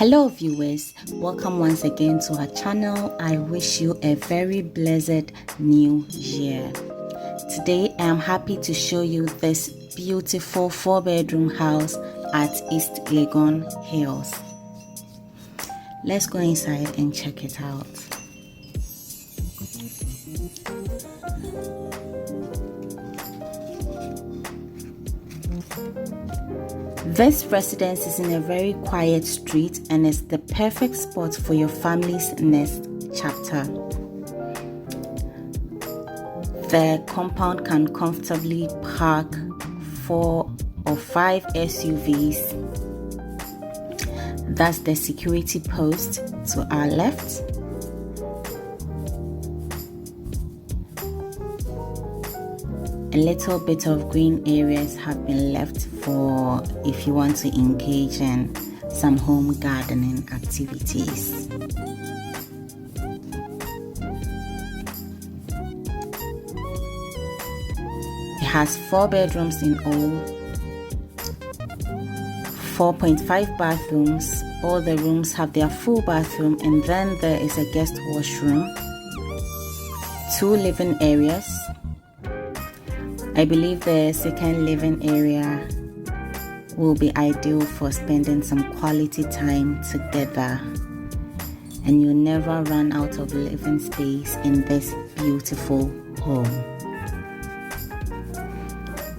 Hello viewers, welcome once again to our channel. I wish you a very blessed new year. Today I am happy to show you this beautiful 4-bedroom house at East Legon Hills. Let's go inside and check it out. This residence is in a very quiet street and is the perfect spot for your family's next chapter. The compound can comfortably park 4 or 5 SUVs. That's the security post to our left. A little bit of green areas have been left for if you want to engage in some home gardening activities. It has 4 bedrooms in all, 4.5 bathrooms. All the rooms have their full bathroom, and then there is a guest washroom, 2 living areas. I believe the second living area will be ideal for spending some quality time together, and you'll never run out of living space in this beautiful home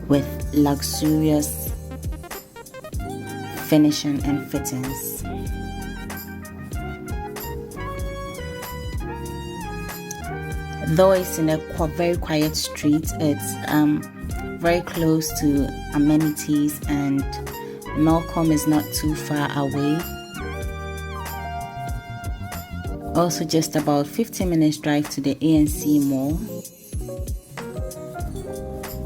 with luxurious finishing and fittings. Though it's in a very quiet street, it's very close to amenities, and Malcolm is not too far away. Also just about 15 minutes drive to the ANC Mall.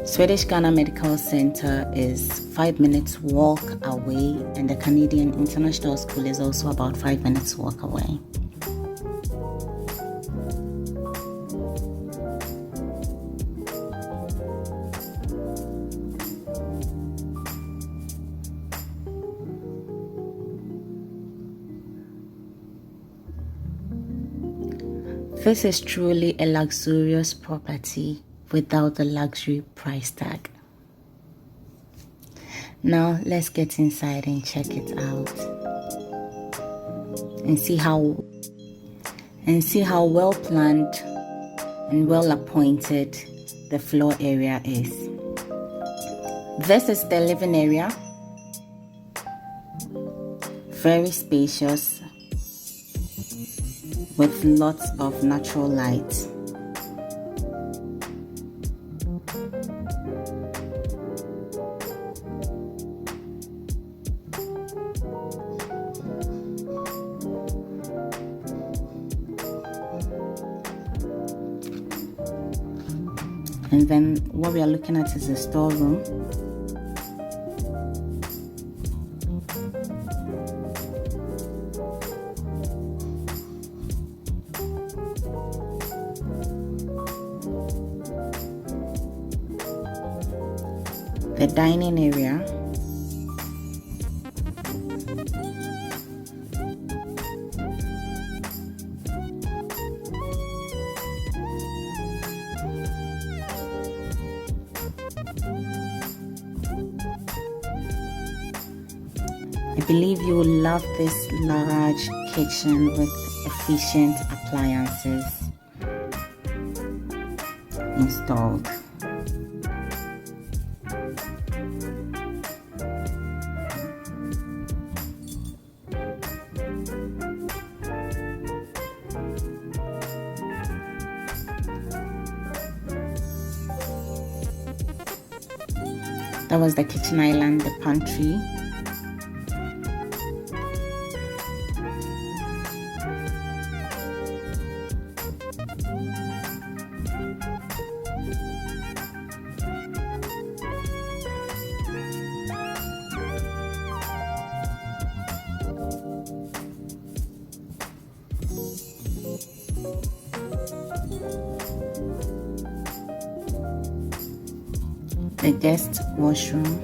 Swedish Ghana Medical Center is 5 minutes walk away, and the Canadian International School is also about 5 minutes walk away. This is truly a luxurious property without the luxury price tag. Now let's get inside and check it out and see how well planned and well appointed the floor area is. This is the living area. Very spacious, with lots of natural light. And then what we are looking at is the storeroom. The dining area, I believe you will love this large kitchen with efficient appliances installed. That was the kitchen island, the pantry. The guest washroom.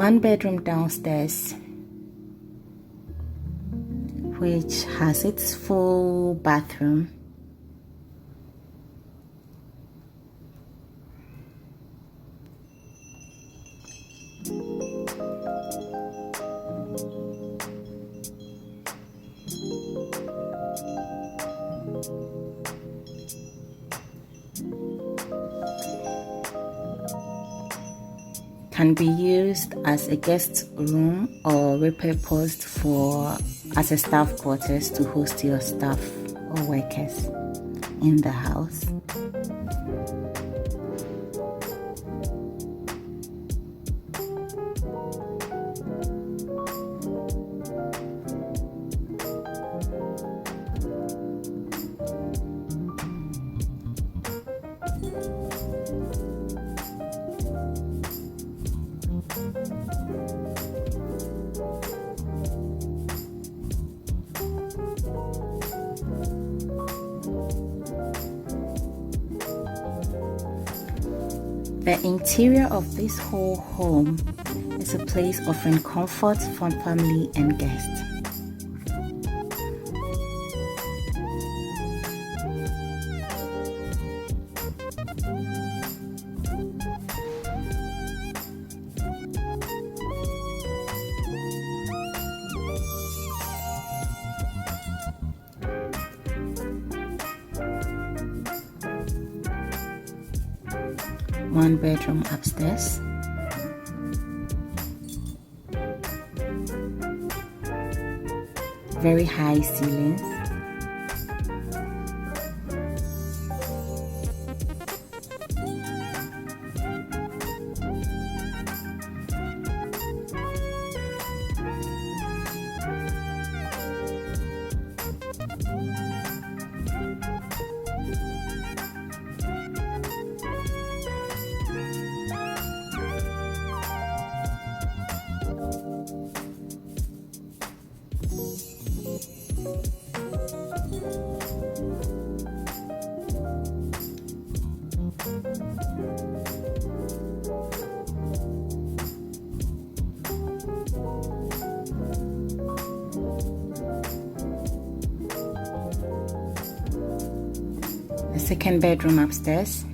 One bedroom downstairs, which has its full bathroom. Can be used as a guest room or repurposed as a staff quarters to host your staff or workers in the house. The interior of this whole home is a place offering comfort for family and guests. One bedroom upstairs. Very high ceilings. The second bedroom upstairs.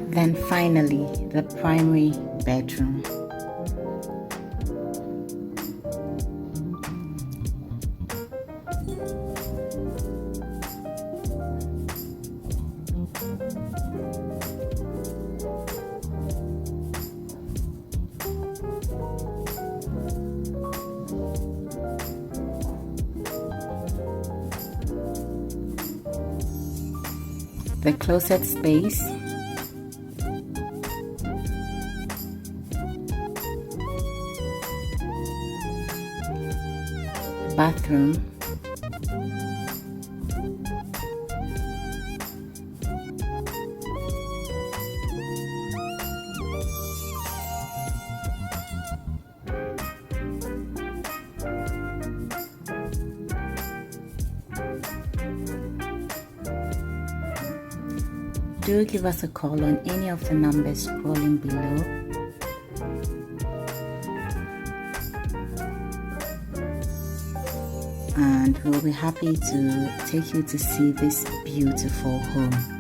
Then finally, the primary bedroom. The closet space. Bathroom. Do give us a call on any of the numbers scrolling below. And we'll be happy to take you to see this beautiful home.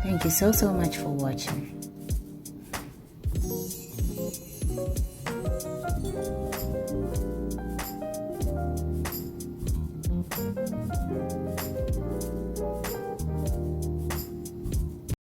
Thank you so much for watching.